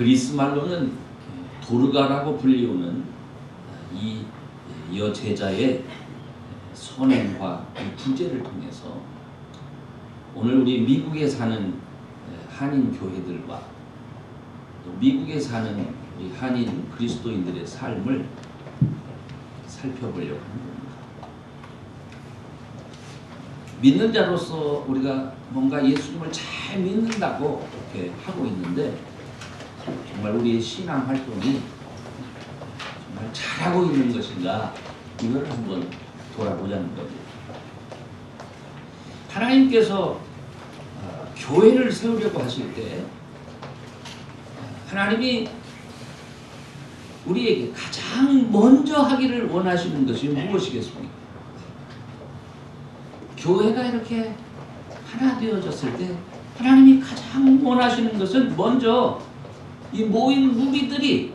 그리스 말로는 도르가라고 불리우는 이 여제자의 선행과 구제를 통해서 오늘 우리 미국에 사는 한인 교회들과 또 미국에 사는 우리 한인 그리스도인들의 삶을 살펴보려고 하는 겁니다. 믿는 자로서 우리가 뭔가 예수님을 잘 믿는다고 이렇게 하고 있는데 정말 우리의 신앙 활동이 정말 잘하고 있는 것인가 이걸 한번 돌아보자는 겁니다. 하나님께서 교회를 세우려고 하실 때 하나님이 우리에게 가장 먼저 하기를 원하시는 것이 무엇이겠습니까? 교회가 이렇게 하나 되어졌을 때 하나님이 가장 원하시는 것은 먼저 이 모인 무리들이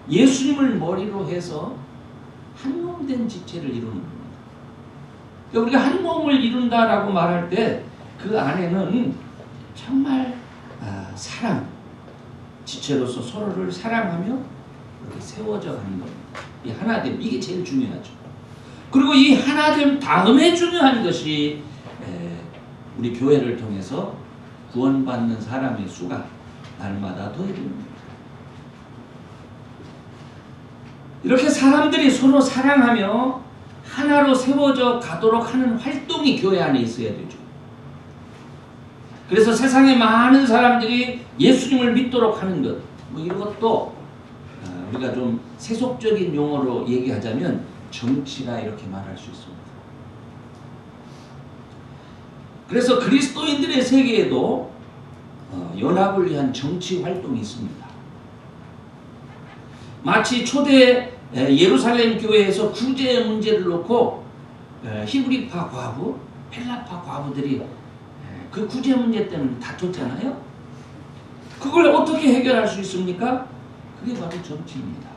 예수님을 머리로 해서 한 몸 된 지체를 이루는 겁니다. 그러니까 우리가 한 몸을 이룬다라고 말할 때 그 안에는 정말 사랑, 지체로서 서로를 사랑하며 이렇게 세워져 가는 겁니다. 이 하나됨, 이게 제일 중요하죠. 그리고 이 하나됨 다음에 중요한 것이 우리 교회를 통해서 구원받는 사람의 수가 날마다 더해집니다. 이렇게 사람들이 서로 사랑하며 하나로 세워져 가도록 하는 활동이 교회 안에 있어야 되죠. 그래서 세상에 많은 사람들이 예수님을 믿도록 하는 것, 뭐 이것도 우리가 좀 세속적인 용어로 얘기하자면 정치라 이렇게 말할 수 있습니다. 그래서 그리스도인들의 세계에도 연합을 위한 정치 활동이 있습니다. 마치 초대 예루살렘 교회에서 구제 문제를 놓고 히브리파 과부, 헬라파 과부들이 그 구제 문제 때문에 다퉜잖아요. 그걸 어떻게 해결할 수 있습니까? 그게 바로 정치입니다.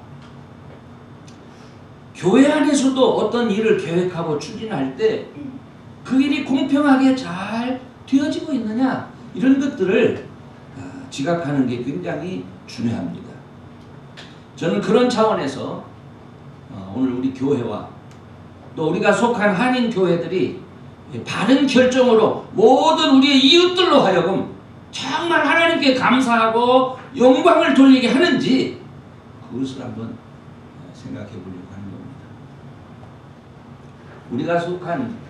교회 안에서도 어떤 일을 계획하고 추진할 때 그 일이 공평하게 잘 되어지고 있느냐 이런 것들을 지각하는 게 굉장히 중요합니다. 저는 그런 차원에서 오늘 우리 교회와 또 우리가 속한 한인 교회들이 바른 결정으로 모든 우리의 이웃들로 하여금 정말 하나님께 감사하고 영광을 돌리게 하는지 그것을 한번 생각해 보려고 하는 겁니다. 우리가 속한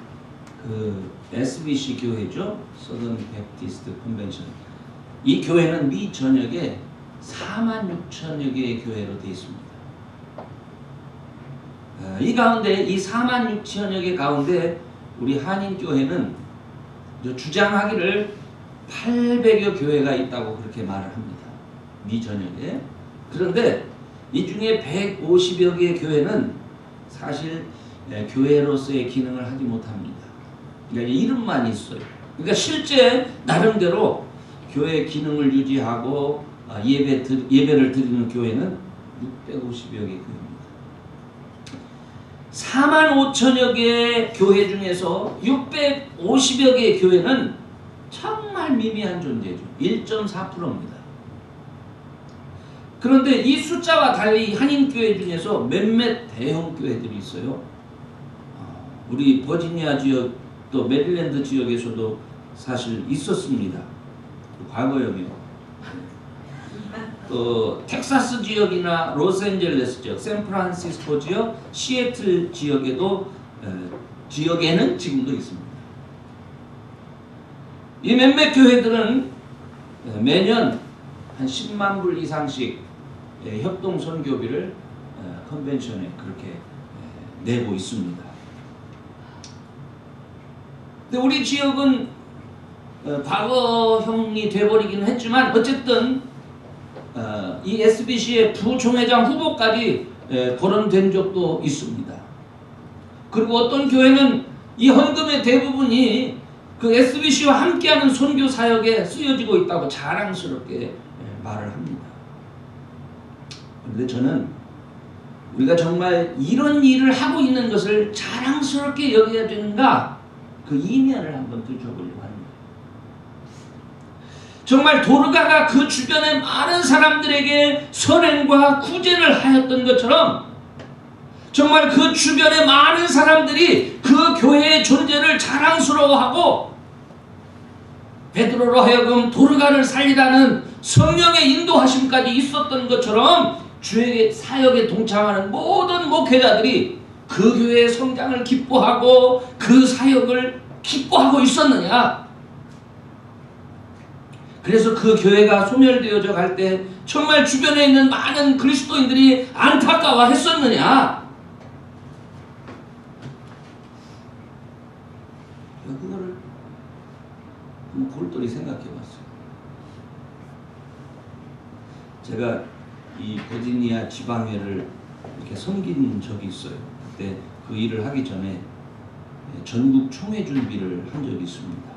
그 SBC 교회죠. 서던 베프티스트 컨벤션. 이 교회는 미 전역에 46,000여 개의 교회로 되어 있습니다. 이 가운데 이 46,000여 개 가운데 우리 한인교회는 주장하기를 800여 교회가 있다고 그렇게 말을 합니다. 미 전역에. 그런데 이 중에 150여 개의 교회는 사실 교회로서의 기능을 하지 못합니다. 그러니까 이름만 있어요. 그러니까 실제 나름대로 교회 기능을 유지하고 예배를 드리는 교회는 650여 개 교회입니다. 45,000여 개의 교회 중에서 650여 개의 교회는 정말 미미한 존재죠. 1.4%입니다. 그런데 이 숫자와 달리 한인교회 중에서 몇몇 대형 교회들이 있어요. 우리 버지니아 지역 또 메릴랜드 지역에서도 사실 있었습니다. 과거형이요. 또 텍사스 지역이나 로스앤젤레스 지역, 샌프란시스코 지역, 시애틀 지역에는 지금도 있습니다. 이 몇몇 교회들은 매년 한 10만 불 이상씩 협동 선교비를 컨벤션에 그렇게 내고 있습니다. 근데 우리 지역은 과거형이 돼버리기는 했지만 어쨌든 이 SBC의 부총회장 후보까지 거론된 적도 있습니다. 그리고 어떤 교회는 이 헌금의 대부분이 그 SBC와 함께하는 선교 사역에 쓰여지고 있다고 자랑스럽게 말을 합니다. 그런데 저는 우리가 정말 이런 일을 하고 있는 것을 자랑스럽게 여겨야 되는가 그 이면을 한번 들춰보려고 합니다. 정말 도르가가 그 주변의 많은 사람들에게 선행과 구제를 하였던 것처럼 정말 그 주변의 많은 사람들이 그 교회의 존재를 자랑스러워하고 베드로로 하여금 도르가를 살리라는 성령의 인도하심까지 있었던 것처럼 주의 사역에 동참하는 모든 목회자들이 그 교회의 성장을 기뻐하고 그 사역을 기뻐하고 있었느냐? 그래서 그 교회가 소멸되어져 갈 때 정말 주변에 있는 많은 그리스도인들이 안타까워했었느냐? 그거를 골똘히 생각해 봤어요. 제가 이 버지니아 지방회를 이렇게 섬긴 적이 있어요. 그때 그 일을 하기 전에 전국 총회 준비를 한 적이 있습니다.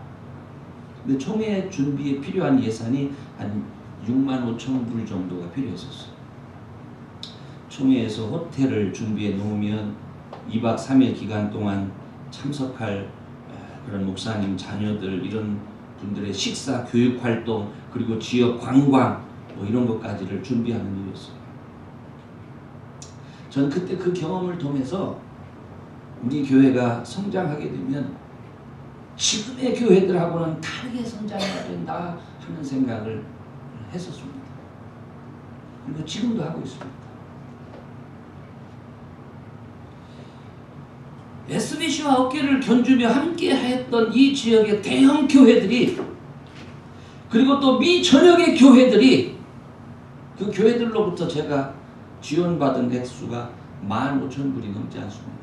근데 총회 준비에 필요한 예산이 한 6만 5천 불 정도가 필요했었어요. 총회에서 호텔을 준비해 놓으면 2박 3일 기간 동안 참석할 그런 목사님 자녀들 이런 분들의 식사 교육 활동 그리고 지역 관광 뭐 이런 것까지를 준비하는 일이었어요. 전 그때 그 경험을 통해서 우리 교회가 성장하게 되면 지금의 교회들하고는 다르게 성장해야 된다 하는 생각을 했었습니다. 그리고 지금도 하고 있습니다. SBC와 어깨를 견주며 함께 하였던 이 지역의 대형 교회들이 그리고 또 미전역의 교회들이 그 교회들로부터 제가 지원받은 액수가 15,000불이 넘지 않습니다.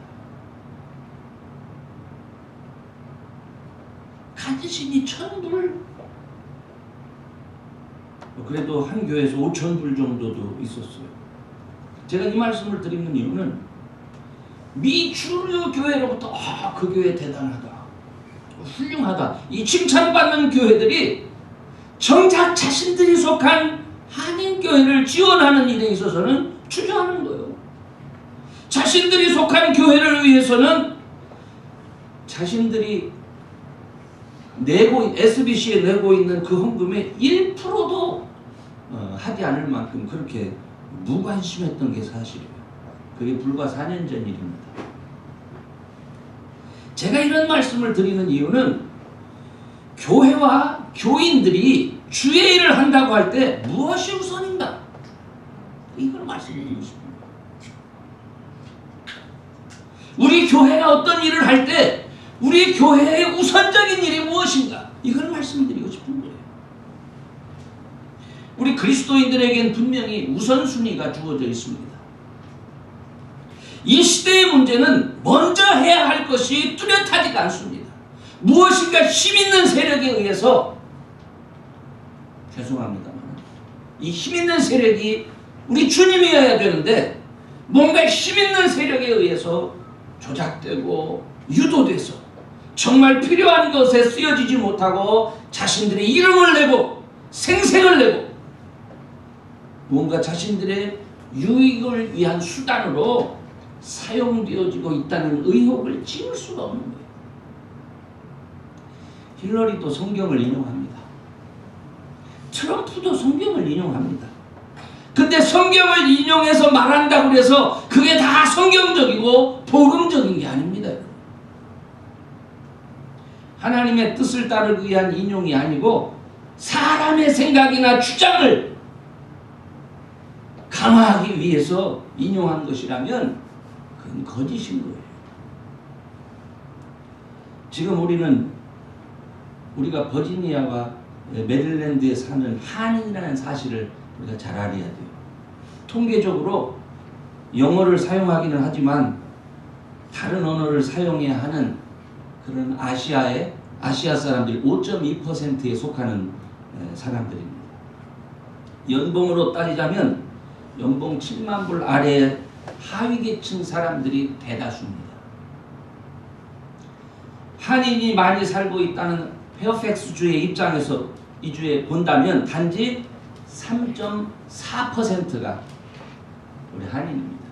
가지신이 1,000불? 그래도 한 교회에서 5,000불 정도도 있었어요. 제가 이 말씀을 드리는 이유는 미주류 교회로부터 그 교회 대단하다, 훌륭하다 이 칭찬받는 교회들이 정작 자신들이 속한 한인교회를 지원하는 일에 있어서는 주저하는 거예요. 자신들이 속한 교회를 위해서는 자신들이 SBC에 내고 있는 그 헌금의 1%도 하지 않을 만큼 그렇게 무관심했던 게 사실이에요. 그게 불과 4년 전 일입니다. 제가 이런 말씀을 드리는 이유는 교회와 교인들이 주의 일을 한다고 할 때 무엇이 우선인가? 이걸 말씀드리고 싶습니다. 우리 교회가 어떤 일을 할 때 우리 교회의 우선적인 일이 무엇인가? 이걸 말씀드리고 싶은 거예요. 우리 그리스도인들에겐 분명히 우선순위가 주어져 있습니다. 이 시대의 문제는 먼저 해야 할 것이 뚜렷하지가 않습니다. 무엇인가 힘있는 세력에 의해서 죄송합니다만 이 힘있는 세력이 우리 주님이어야 되는데 뭔가 힘있는 세력에 의해서 조작되고 유도돼서 정말 필요한 것에 쓰여지지 못하고 자신들의 이름을 내고 생색을 내고 뭔가 자신들의 유익을 위한 수단으로 사용되어지고 있다는 의혹을 지울 수가 없는 거예요. 힐러리도 성경을 인용합니다. 트럼프도 성경을 인용합니다. 근데 성경을 인용해서 말한다고 해서 그게 다 성경적이고 복음적인 게 아닙니다. 하나님의 뜻을 따르기 위한 인용이 아니고 사람의 생각이나 주장을 강화하기 위해서 인용한 것이라면 그건 거짓인 거예요. 지금 우리가 버지니아와 메릴랜드에 사는 한인이라는 사실을 우리가 잘 알아야 돼요. 통계적으로 영어를 사용하기는 하지만 다른 언어를 사용해야 하는 그런 아시아 사람들이 5.2%에 속하는 사람들입니다. 연봉으로 따지자면 연봉 7만 불 아래 하위 계층 사람들이 대다수입니다. 한인이 많이 살고 있다는 페어팩스 주의 입장에서 이 주에 본다면 단지 3.4%가 우리 한인입니다.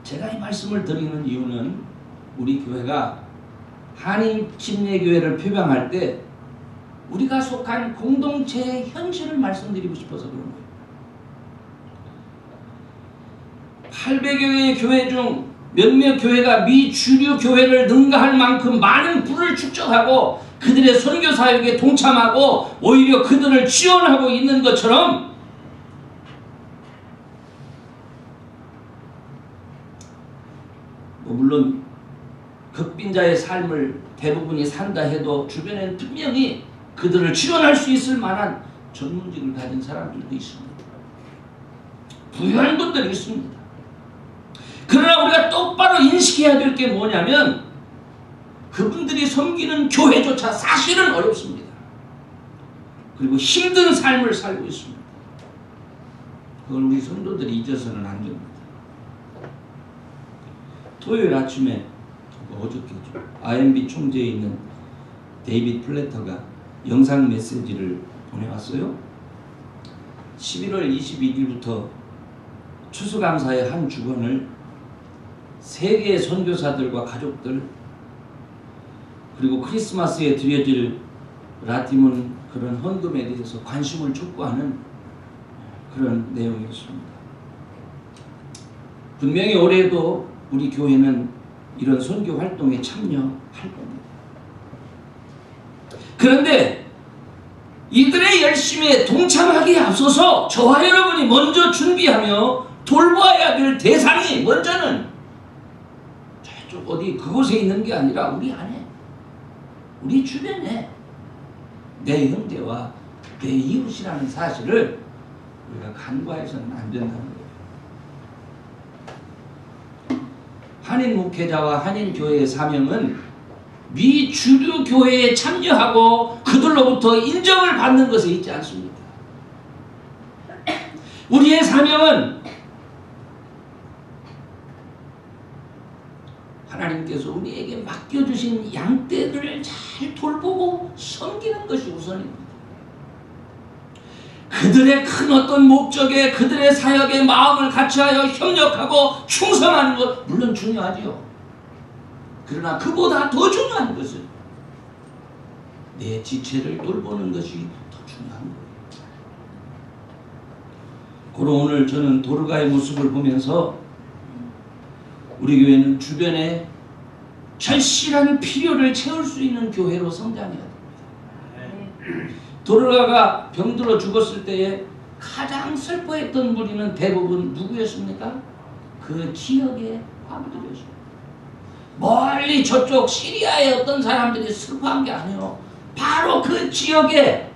제가 이 말씀을 드리는 이유는 우리 교회가 한인 침례교회를 표방할 때 우리가 속한 공동체의 현실을 말씀드리고 싶어서 그런 거예요. 800여 개의 교회 중 몇몇 교회가 미주류 교회를 능가할 만큼 많은 부를 축적하고 그들의 선교 사역에 동참하고 오히려 그들을 지원하고 있는 것처럼 물론 극빈자의 삶을 대부분이 산다 해도 주변에는 분명히 그들을 지원할 수 있을 만한 전문직을 가진 사람들도 있습니다. 부유한 분들이 있습니다. 그러나 우리가 똑바로 인식해야 될 게 뭐냐면 그분들이 섬기는 교회조차 사실은 어렵습니다. 그리고 힘든 삶을 살고 있습니다. 그걸 우리 성도들이 잊어서는 안 됩니다. 토요일 아침에 어저께죠. IMB 총재에 있는 데이빗 플래터가 영상 메시지를 보내왔어요. 11월 21일부터 추수감사의 한 주간을 세계의 선교사들과 가족들 그리고 크리스마스에 드려질 라티문 그런 헌금에 대해서 관심을 촉구하는 그런 내용이었습니다. 분명히 올해도 우리 교회는 이런 선교 활동에 참여할 겁니다. 그런데 이들의 열심에 동참하기에 앞서서 저와 여러분이 먼저 준비하며 돌보아야 될 대상이 먼저는 저쪽 어디 그곳에 있는 게 아니라 우리 안에, 우리 주변에 내 형제와 내 이웃이라는 사실을 우리가 간과해서는 안 된다는 거예요. 한인 목회자와 한인 교회의 사명은 미주류 교회에 참여하고 그들로부터 인정을 받는 것에 있지 않습니다. 우리의 사명은 하나님께서 우리에게 맡겨주신 양떼들을 잘 돌보고 섬기는 것이 우선입니다. 그들의 큰 어떤 목적에 그들의 사역에 마음을 같이하여 협력하고 충성하는 것 물론 중요하지요. 그러나 그보다 더 중요한 것은 내 지체를 돌보는 것이 더 중요한 거예요. 그럼 오늘 저는 도르가의 모습을 보면서 우리 교회는 주변에 절실한 필요를 채울 수 있는 교회로 성장해야 됩니다. 도르가가 병들어 죽었을 때에 가장 슬퍼했던 무리는 대부분 누구였습니까? 그 지역의 아버지였습니다. 멀리 저쪽 시리아의 어떤 사람들이 슬퍼한 게 아니에요. 바로 그 지역에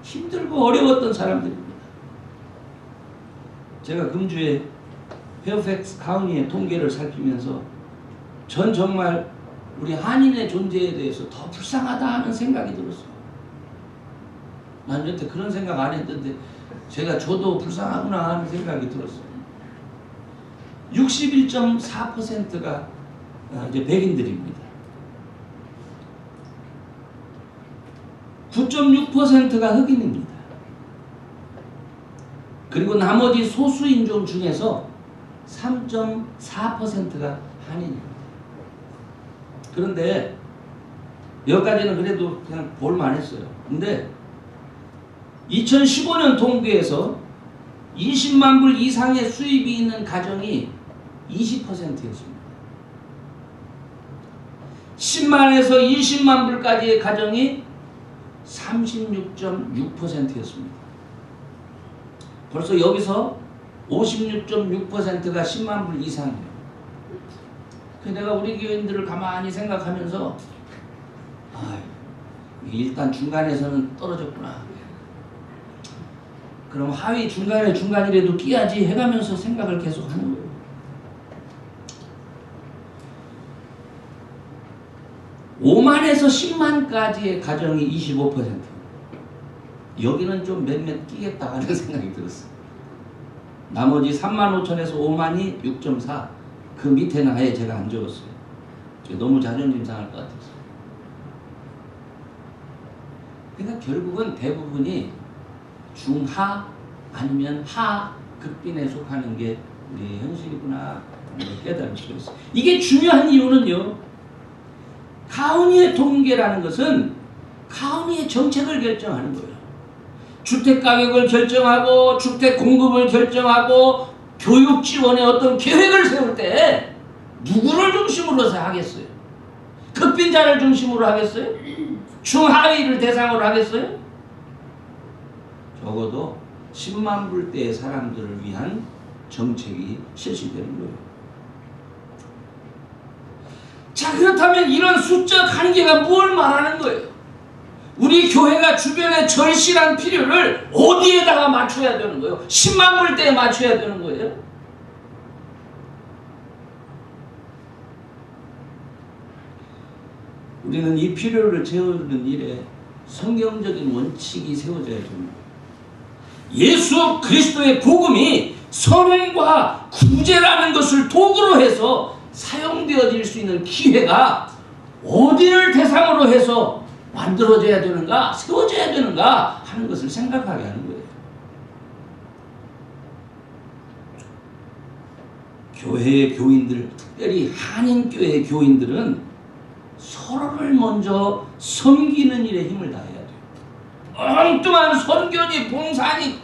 힘들고 어려웠던 사람들입니다. 제가 금주에 페어팩스 카운티의 통계를 살피면서 전 정말 우리 한인의 존재에 대해서 더 불쌍하다 하는 생각이 들었어요. 난 여태 그런 생각 안 했는데 저도 불쌍하구나 하는 생각이 들었어요. 61.4%가 이제 백인들입니다. 9.6%가 흑인입니다. 그리고 나머지 소수인종 중에서 3.4%가 한인입니다. 그런데 여기까지는 그래도 그냥 볼만했어요. 근데 2015년 통계에서 20만 불 이상의 수입이 있는 가정이 20%였습니다. 10만에서 20만 불까지의 가정이 36.6%였습니다. 벌써 여기서 56.6%가 10만 불 이상이에요. 내가 우리 교인들을 가만히 생각하면서 일단 중간에서는 떨어졌구나. 그럼 하위 중간이라도 끼야지 해가면서 생각을 계속 하는 거예요. (5만에서 10만까지의 가정이 25%. 여기는 좀 몇몇 끼겠다 하는 생각이 들었어요. 나머지 3만 5천에서 5만이 6.4. 그 밑에는 아예 제가 안 적었어요. 너무 자존심 상할 것 같아서. 그러니까 결국은 대부분이 중하 아니면 하 극빈에 속하는 게 우리의 현실이구나 깨달을 수가 있어요. 이게 중요한 이유는요. 가운의 통계라는 것은 가은이의 정책을 결정하는 거예요. 주택 가격을 결정하고 주택 공급을 결정하고 교육 지원의 어떤 계획을 세울 때 누구를 중심으로 하겠어요? 극빈자를 중심으로 하겠어요? 중하위를 대상으로 하겠어요? 적어도 10만 불대의 사람들을 위한 정책이 실시되는 거예요. 자, 그렇다면 이런 수적 한계가 뭘 말하는 거예요? 우리 교회가 주변의 절실한 필요를 어디에다가 맞춰야 되는 거예요? 10만 불대에 맞춰야 되는 거예요? 우리는 이 필요를 채우는 일에 성경적인 원칙이 세워져야 됩니다. 예수 그리스도의 복음이 선행과 구제라는 것을 도구로 해서 사용되어질 수 있는 기회가 어디를 대상으로 해서 만들어져야 되는가, 세워져야 되는가 하는 것을 생각하게 하는 거예요. 교회의 교인들, 특별히 한인교회의 교인들은 서로를 먼저 섬기는 일에 힘을 다해야 돼요. 엉뚱한 선교니 봉사니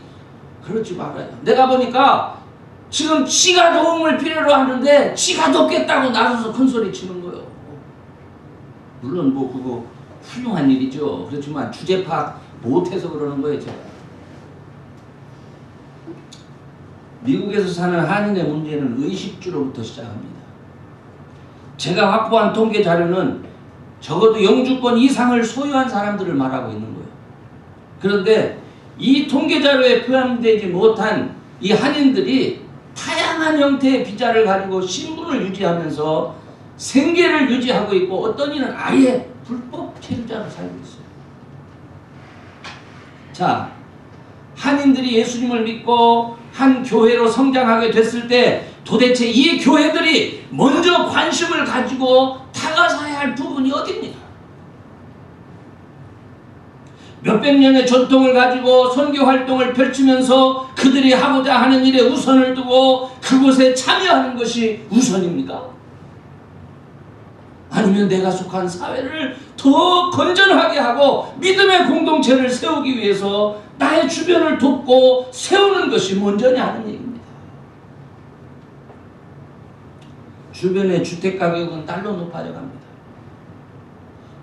그렇지 말아요. 내가 보니까 지금 지가 도움을 필요로 하는데 지가 돕겠다고 나서서 큰소리 치는 거예요. 물론 뭐 그거 훌륭한 일이죠. 그렇지만 주제 파악 못해서 그러는 거예요. 제가. 미국에서 사는 한인의 문제는 의식주로부터 시작합니다. 제가 확보한 통계 자료는 적어도 영주권 이상을 소유한 사람들을 말하고 있는 거예요. 그런데 이 통계 자료에 포함되지 못한 이 한인들이 다양한 형태의 비자를 가지고 신분을 유지하면서 생계를 유지하고 있고 어떤 이는 아예 불법 체류자로 살고 있어요. 자, 한인들이 예수님을 믿고 한 교회로 성장하게 됐을 때 도대체 이 교회들이 먼저 관심을 가지고 다가서야 할 부분이 어디입니까? 몇백 년의 전통을 가지고 선교 활동을 펼치면서 그들이 하고자 하는 일에 우선을 두고 그곳에 참여하는 것이 우선입니까? 아니면 내가 속한 사회를 더 건전하게 하고 믿음의 공동체를 세우기 위해서 나의 주변을 돕고 세우는 것이 먼저냐 하는 얘기입니다. 주변의 주택가격은 날로 높아져 갑니다.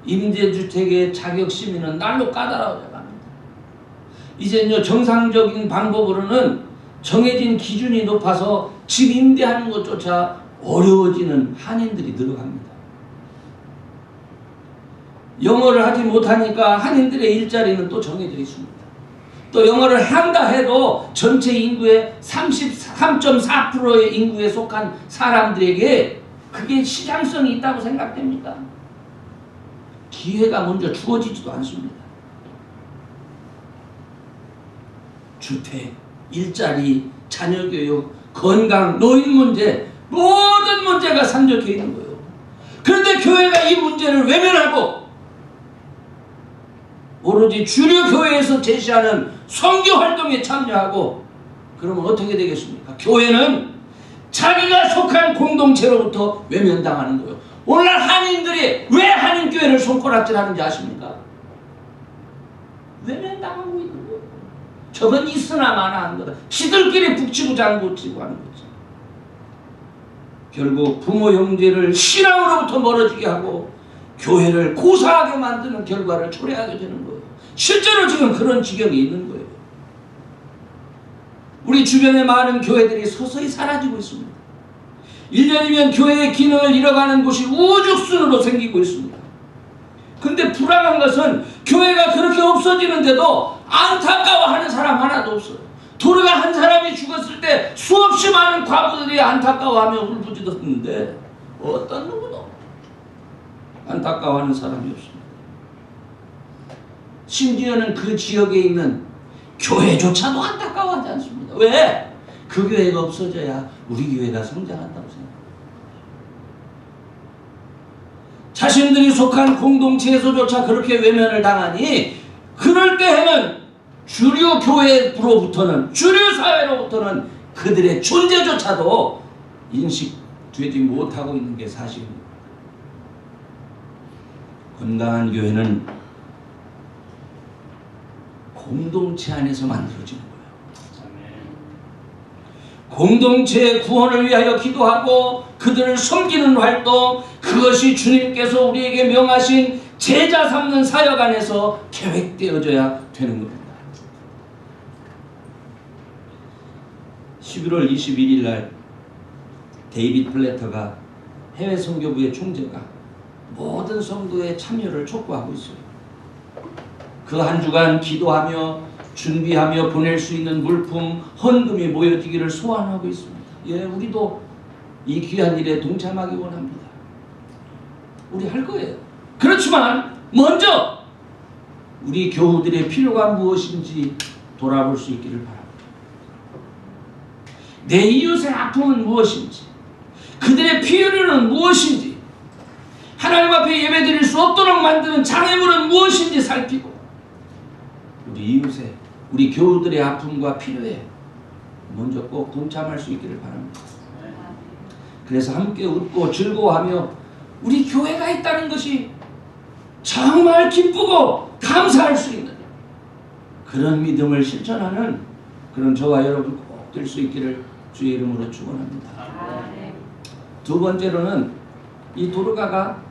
임대주택의 자격 심의는 날로 까다로워져 갑니다. 이제는요, 정상적인 방법으로는 정해진 기준이 높아서 집 임대하는 것조차 어려워지는 한인들이 늘어갑니다. 영어를 하지 못하니까 한인들의 일자리는 또 정해져 있습니다. 또 영어를 한다 해도 전체 인구의 33.4%의 인구에 속한 사람들에게 그게 시장성이 있다고 생각됩니까? 기회가 먼저 주어지지도 않습니다. 주택, 일자리, 자녀교육, 건강, 노인 문제, 모든 문제가 산적해 있는 거예요. 그런데 교회가 이 문제를 외면하고 오로지 주류 교회에서 제시하는 선교 활동에 참여하고 그러면 어떻게 되겠습니까? 교회는 자기가 속한 공동체로부터 외면당하는 거예요. 오늘날 한인들이 왜 한인교회를 손가락질하는지 아십니까? 외면당하고 있는 거예요. 저건 있으나 마나 하는 거다. 지들끼리 북치고 장구치고 하는 거죠. 결국 부모 형제를 신앙으로부터 멀어지게 하고 교회를 고사하게 만드는 결과를 초래하게 되는 거예요. 실제로 지금 그런 지경이 있는 거예요. 우리 주변의 많은 교회들이 서서히 사라지고 있습니다. 1년이면 교회의 기능을 잃어가는 곳이 우죽순으로 생기고 있습니다. 근데 불안한 것은 교회가 그렇게 없어지는데도 안타까워하는 사람 하나도 없어요. 도르가 한 사람이 죽었을 때 수없이 많은 과부들이 안타까워하며 울부짖었는데 어떤 누구도 안타까워하는 사람이 없습니다. 심지어는 그 지역에 있는 교회조차도 안타까워하지 않습니다. 왜? 그 교회가 없어져야 우리 교회가 성장한다고 생각합니다. 자신들이 속한 공동체에서조차 그렇게 외면을 당하니 그럴 때에는 주류 교회로부터는 주류 사회로부터는 그들의 존재조차도 인식되지 못하고 있는 게 사실입니다. 건강한 교회는 공동체 안에서 만들어지는 거예요. 공동체의 구원을 위하여 기도하고 그들을 섬기는 활동, 그것이 주님께서 우리에게 명하신 제자 삼는 사역 안에서 계획되어져야 되는 겁니다. 11월 21일 날 데이빗 플래터가 해외 선교부의 총재가 모든 성도의 참여를 촉구하고 있어요. 그 한 주간 기도하며 준비하며 보낼 수 있는 물품, 헌금이 모여지기를 소원하고 있습니다. 예, 우리도 이 귀한 일에 동참하기 원합니다. 우리 할 거예요. 그렇지만 먼저 우리 교우들의 필요가 무엇인지 돌아볼 수 있기를 바랍니다. 내 이웃의 아픔은 무엇인지, 그들의 필요는 무엇인지, 하나님 앞에 예배드릴 수 없도록 만드는 장애물은 무엇인지 살피고 우리 이웃의, 우리 교우들의 아픔과 필요에 먼저 꼭 동참할 수 있기를 바랍니다. 그래서 함께 웃고 즐거워하며 우리 교회가 있다는 것이 정말 기쁘고 감사할 수 있는 그런 믿음을 실천하는 그런 저와 여러분 꼭 될 수 있기를 주의 이름으로 축원합니다. 두 번째로는 이 도르가가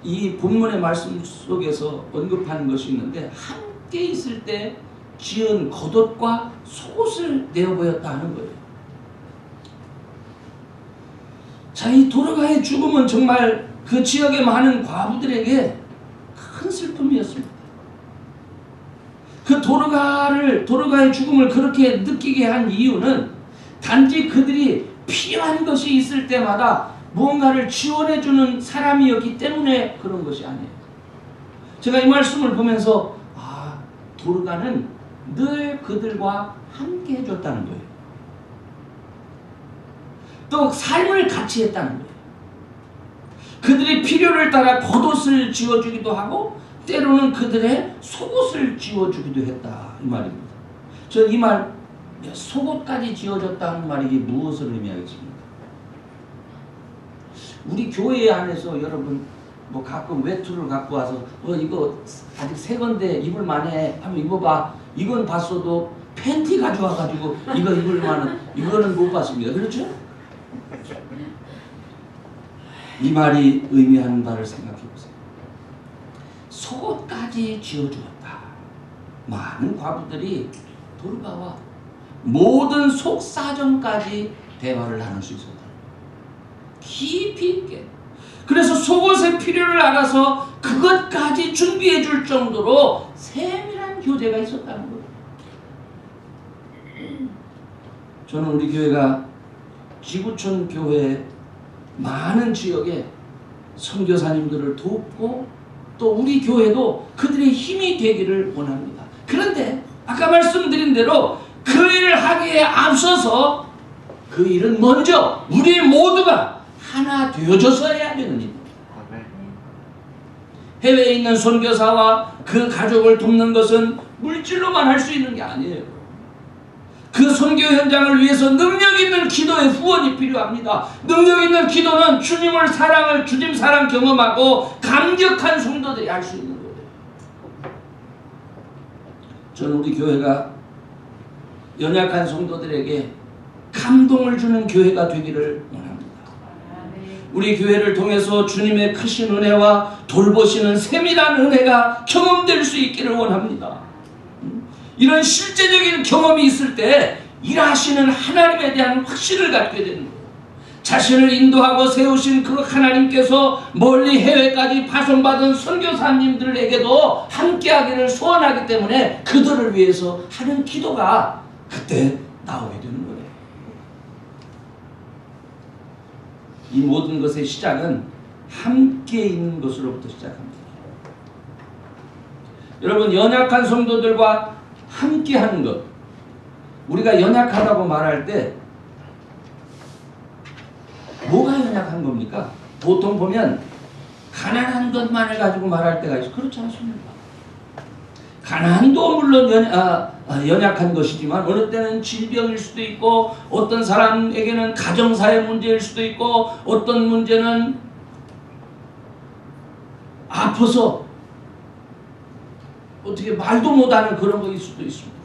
이 본문의 말씀 속에서 언급하는 것이 있는데, 함께 있을 때 지은 겉옷과 속옷을 내어보였다 하는 거예요. 자, 이 도르가의 죽음은 정말 그 지역의 많은 과부들에게 큰 슬픔이었습니다. 그 도르가의 죽음을 그렇게 느끼게 한 이유는 단지 그들이 필요한 것이 있을 때마다 무언가를 지원해주는 사람이었기 때문에 그런 것이 아니에요. 제가 이 말씀을 보면서 도르가는 늘 그들과 함께 해줬다는 거예요. 또 삶을 같이 했다는 거예요. 그들의 필요를 따라 겉옷을 지어주기도 하고 때로는 그들의 속옷을 지어주기도 했다, 이 말입니다. 저는 이 말, 속옷까지 지어줬다는 말이 무엇을 의미하겠습니까? 우리 교회 안에서 여러분 뭐 가끔 외투를 갖고 와서 이거 아직 새 건데 입을만해 하면 입어봐. 이건 봤어도 팬티 가져와가지고 이거 입을만한, 이거는 못 봤습니다. 그렇죠? 이 말이 의미하는 바를 생각해 보세요. 속옷까지 지어주었다. 많은 과부들이 도르가와 모든 속사정까지 대화를 나눌 수 있었다. 깊이 있게. 그래서 속옷의 필요를 알아서 그것까지 준비해 줄 정도로 세밀한 교제가 있었다는 거예요. 저는 우리 교회가 지구촌 교회 많은 지역에 선교사님들을 돕고 또 우리 교회도 그들의 힘이 되기를 원합니다. 그런데 아까 말씀드린 대로 그 일을 하기에 앞서서 그 일은 먼저 우리 모두가 하나 되어져서 해야 되는 일입니다. 해외에 있는 선교사와 그 가족을 돕는 것은 물질로만 할 수 있는 게 아니에요. 그 선교 현장을 위해서 능력 있는 기도의 후원이 필요합니다. 능력 있는 기도는 주님을 사랑을, 주님 사랑 경험하고 감격한 성도들이 할 수 있는 거예요. 저는 우리 교회가 연약한 성도들에게 감동을 주는 교회가 되기를 원합니다. 우리 교회를 통해서 주님의 크신 은혜와 돌보시는 세밀한 은혜가 경험될 수 있기를 원합니다. 이런 실제적인 경험이 있을 때 일하시는 하나님에 대한 확신을 갖게 되는 거예요. 자신을 인도하고 세우신 그 하나님께서 멀리 해외까지 파송받은 선교사님들에게도 함께하기를 소원하기 때문에 그들을 위해서 하는 기도가 그때 나오게 되는 거예요. 이 모든 것의 시작은 함께 있는 것으로부터 시작합니다. 여러분, 연약한 성도들과 함께 하는 것, 우리가 연약하다고 말할 때 뭐가 연약한 겁니까? 보통 보면 가난한 것만을 가지고 말할 때가 있어요. 그렇지 않습니다. 가난도 물론 연약한 것이지만 어느 때는 질병일 수도 있고, 어떤 사람에게는 가정사의 문제일 수도 있고, 어떤 문제는 아파서 어떻게 말도 못하는 그런 거일 수도 있습니다.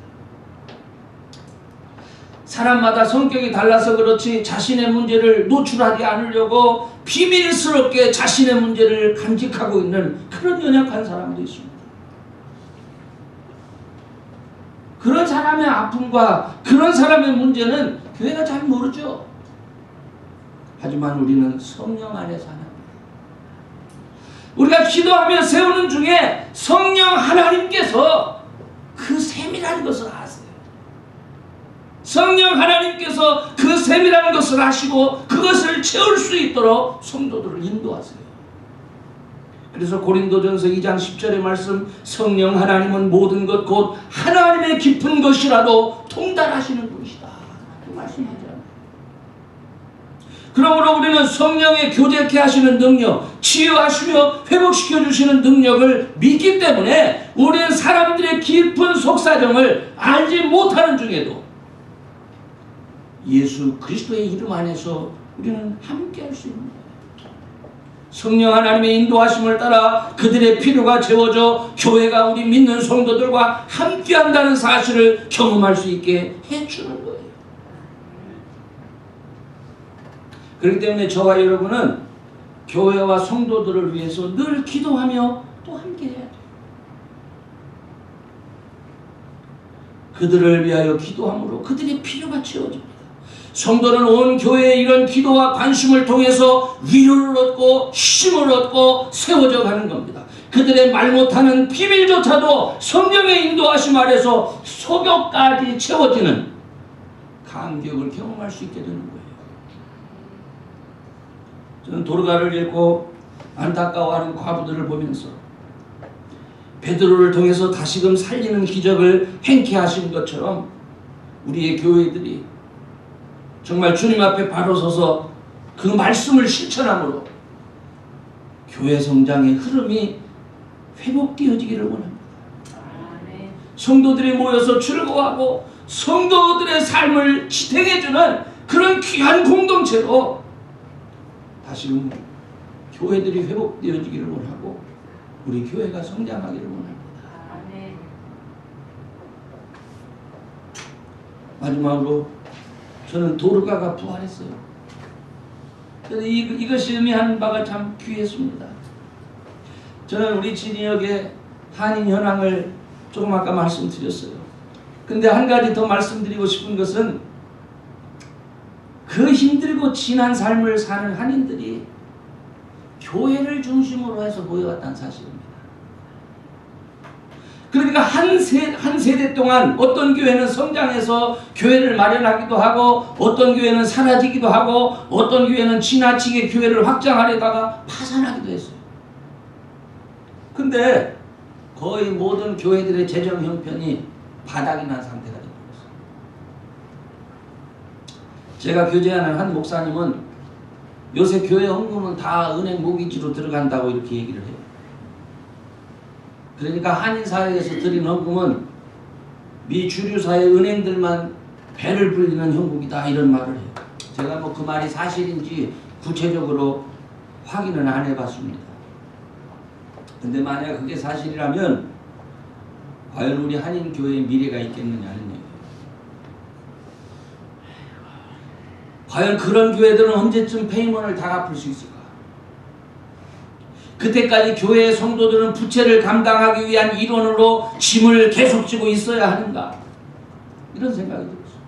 사람마다 성격이 달라서 그렇지 자신의 문제를 노출하지 않으려고 비밀스럽게 자신의 문제를 간직하고 있는 그런 연약한 사람도 있습니다. 그런 사람의 아픔과 그런 사람의 문제는 교회가 잘 모르죠. 하지만 우리는 성령 안에 사는, 우리가 기도하며 세우는 중에 성령 하나님께서 그 세밀한 것을 아세요. 성령 하나님께서 그 세밀한 것을 아시고 그것을 채울 수 있도록 성도들을 인도하세요. 그래서 고린도전서 2장 10절의 말씀, 성령 하나님은 모든 것 곧 하나님의 깊은 것이라도 통달하시는 분이시다. 그 말씀하잖아요. 그러므로 우리는 성령의 교제케 하시는 능력, 치유하시며 회복시켜 주시는 능력을 믿기 때문에 우리는 사람들의 깊은 속사정을 알지 못하는 중에도 예수 그리스도의 이름 안에서 우리는 함께 할 수 있는 거예요. 성령 하나님의 인도하심을 따라 그들의 필요가 채워져 교회가 우리 믿는 성도들과 함께 한다는 사실을 경험할 수 있게 해주는 거예요. 그렇기 때문에 저와 여러분은 교회와 성도들을 위해서 늘 기도하며 또 함께 해야 돼요. 그들을 위하여 기도함으로 그들의 필요가 채워집니다. 성도는 온 교회의 이런 기도와 관심을 통해서 위로를 얻고 힘을 얻고 세워져 가는 겁니다. 그들의 말 못하는 비밀조차도 성령의 인도하심 아래서 소벽까지 채워지는 감격을 경험할 수 있게 되는 거예요. 저는 도르가를 읽고 안타까워하는 과부들을 보면서 베드로를 통해서 다시금 살리는 기적을 행케 하신 것처럼 우리의 교회들이 정말 주님 앞에 바로 서서 그 말씀을 실천함으로 교회 성장의 흐름이 회복되어지기를 원합니다. 성도들이 모여서 즐거워하고 성도들의 삶을 지탱해주는 그런 귀한 공동체로 다시금 교회들이 회복되어지기를 원하고 우리 교회가 성장하기를 원합니다. 마지막으로 저는 도르가가 부활했어요. 그래서 이것이 의미하는 바가 참 귀했습니다. 저는 우리 진이역의 한인 현황을 조금 아까 말씀드렸어요. 근데 한 가지 더 말씀드리고 싶은 것은 그 힘들고 진한 삶을 사는 한인들이 교회를 중심으로 해서 모여왔다는 사실입니다. 그러니까 한 세대 동안 어떤 교회는 성장해서 교회를 마련하기도 하고 어떤 교회는 사라지기도 하고 어떤 교회는 지나치게 교회를 확장하려다가 파산하기도 했어요. 근데 거의 모든 교회들의 재정 형편이 바닥이 난 상태가 되고 있어요. 제가 교제하는 한 목사님은 요새 교회 헌금은 다 은행 모기지로 들어간다고 이렇게 얘기를 해요. 그러니까 한인사회에서 드린 헌금은 미 주류사회 은행들만 배를 불리는 형국이다 이런 말을 해요. 제가 뭐 그 말이 사실인지 구체적으로 확인은 안 해봤습니다. 근데 만약 그게 사실이라면 과연 우리 한인교회의 미래가 있겠느냐는 얘기예요. 과연 그런 교회들은 언제쯤 페이먼을 다 갚을 수 있을까? 그때까지 교회의 성도들은 부채를 감당하기 위한 일원으로 짐을 계속 지고 있어야 하는가? 이런 생각이 들었어요.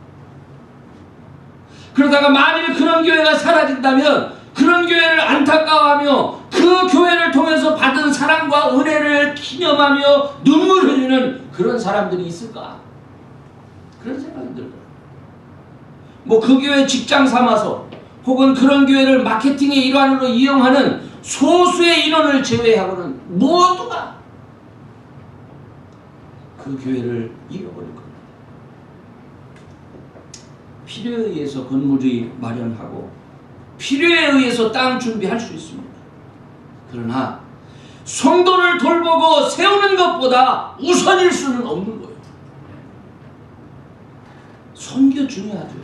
그러다가 만일 그런 교회가 사라진다면 그런 교회를 안타까워하며 그 교회를 통해서 받은 사랑과 은혜를 기념하며 눈물 흘리는 그런 사람들이 있을까? 그런 생각이 들어요. 뭐 그 교회 직장 삼아서 혹은 그런 교회를 마케팅의 일환으로 이용하는 소수의 인원을 제외하고는 모두가 그 교회를 잃어버릴 겁니다. 필요에 의해서 건물이 마련하고 필요에 의해서 땅 준비할 수 있습니다. 그러나 성도를 돌보고 세우는 것보다 우선일 수는 없는 거예요. 선교 중요하죠.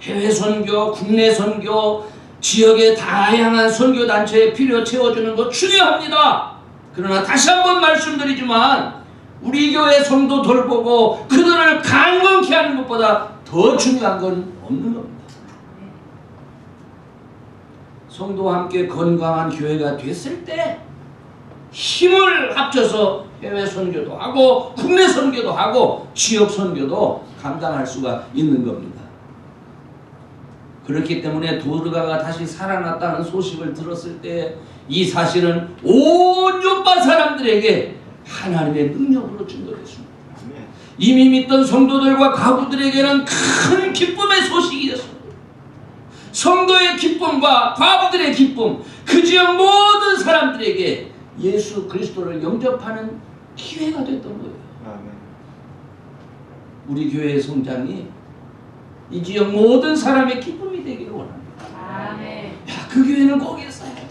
해외 선교, 국내 선교, 지역의 다양한 선교단체의 필요 채워주는 것 중요합니다. 그러나 다시 한번 말씀드리지만 우리 교회 성도 돌보고 그들을 강건케 하는 것보다 더 중요한 건 없는 겁니다. 성도와 함께 건강한 교회가 됐을 때 힘을 합쳐서 해외 선교도 하고 국내 선교도 하고 지역 선교도 감당할 수가 있는 겁니다. 그렇기 때문에 도르가가 다시 살아났다는 소식을 들었을 때 이 사실은 온 요파 사람들에게 하나님의 능력으로 증거됐습니다. 이미 믿던 성도들과 과부들에게는 큰 기쁨의 소식이었습니다. 성도의 기쁨과 과부들의 기쁨, 그 지역 모든 사람들에게 예수 그리스도를 영접하는 기회가 됐던 거예요. 우리 교회의 성장이 이 지역 모든 사람의 기쁨이 되기를 원합니다. 야, 그 교회는 꼭 있어야 돼.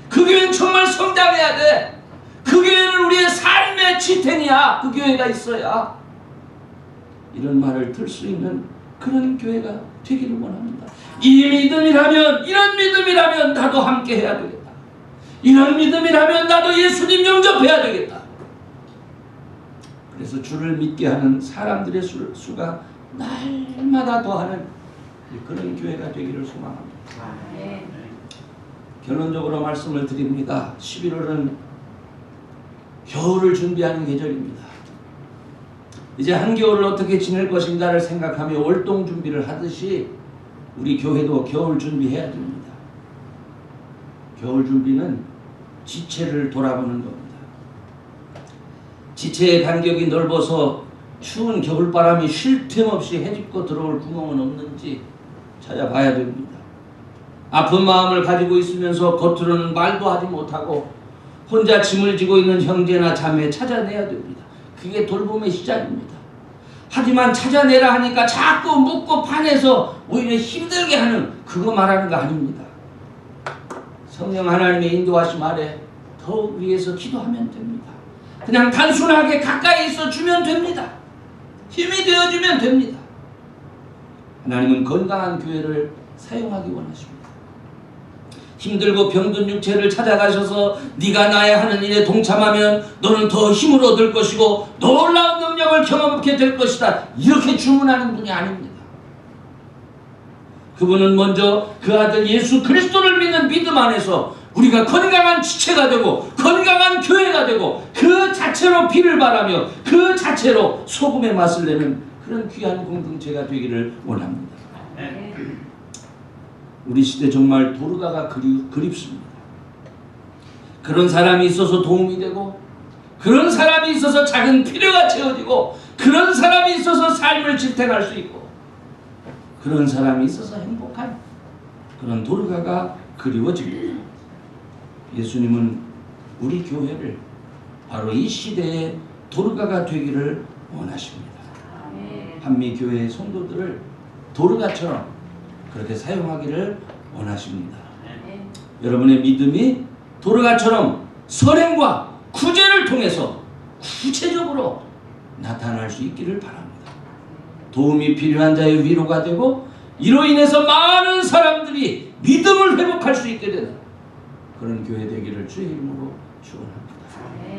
그 교회는 정말 성장해야 돼. 그 교회는 우리의 삶의 지탱이야. 그 교회가 있어야 이런 말을 들 수 있는 그런 교회가 되기를 원합니다. 이 믿음이라면, 이런 믿음이라면 나도 함께 해야 되겠다. 이런 믿음이라면 나도 예수님 영접해야 되겠다. 그래서 주를 믿게 하는 사람들의 수가 날마다 더하는 그런 교회가 되기를 소망합니다. 결론적으로 말씀을 드립니다. 11월은 겨울을 준비하는 계절입니다. 이제 한겨울을 어떻게 지낼 것인가를 생각하며 월동 준비를 하듯이 우리 교회도 겨울 준비해야 됩니다. 겨울 준비는 지체를 돌아보는 겁니다. 지체의 간격이 넓어서 추운 겨울바람이 쉴 틈 없이 헤집고 들어올 구멍은 없는지 찾아봐야 됩니다. 아픈 마음을 가지고 있으면서 겉으로는 말도 하지 못하고 혼자 짐을 지고 있는 형제나 자매 찾아내야 됩니다. 그게 돌봄의 시작입니다. 하지만 찾아내라 하니까 자꾸 묻고 파내서 오히려 힘들게 하는 그거 말하는 거 아닙니다. 성령 하나님의 인도하심 아래 더욱 위해서 기도하면 됩니다. 그냥 단순하게 가까이 있어 주면 됩니다. 힘이 되어주면 됩니다. 하나님은 건강한 교회를 사용하기 원하십니다. 힘들고 병든 육체를 찾아가셔서 네가 나의 하는 일에 동참하면 너는 더 힘을 얻을 것이고 놀라운 능력을 경험하게 될 것이다. 이렇게 주문하는 분이 아닙니다. 그분은 먼저 그 아들 예수 그리스도를 믿는 믿음 안에서 우리가 건강한 지체가 되고 건강한 교회가 되고 그 자체로 피를 발하며 그 자체로 소금의 맛을 내는 그런 귀한 공동체가 되기를 원합니다. 우리 시대 정말 도르가가 그립습니다. 그런 사람이 있어서 도움이 되고 그런 사람이 있어서 작은 필요가 채워지고 그런 사람이 있어서 삶을 지탱할 수 있고 그런 사람이 있어서 행복한 그런 도르가가 그리워집니다. 예수님은 우리 교회를 바로 이 시대의 도르가가 되기를 원하십니다. 한미교회의 성도들을 도르가처럼 그렇게 사용하기를 원하십니다. 여러분의 믿음이 도르가처럼 선행과 구제를 통해서 구체적으로 나타날 수 있기를 바랍니다. 도움이 필요한 자의 위로가 되고 이로 인해서 많은 사람들이 믿음을 회복할 수 있게 되는 그런 교회 되기를 주의 이름으로 축원합니다.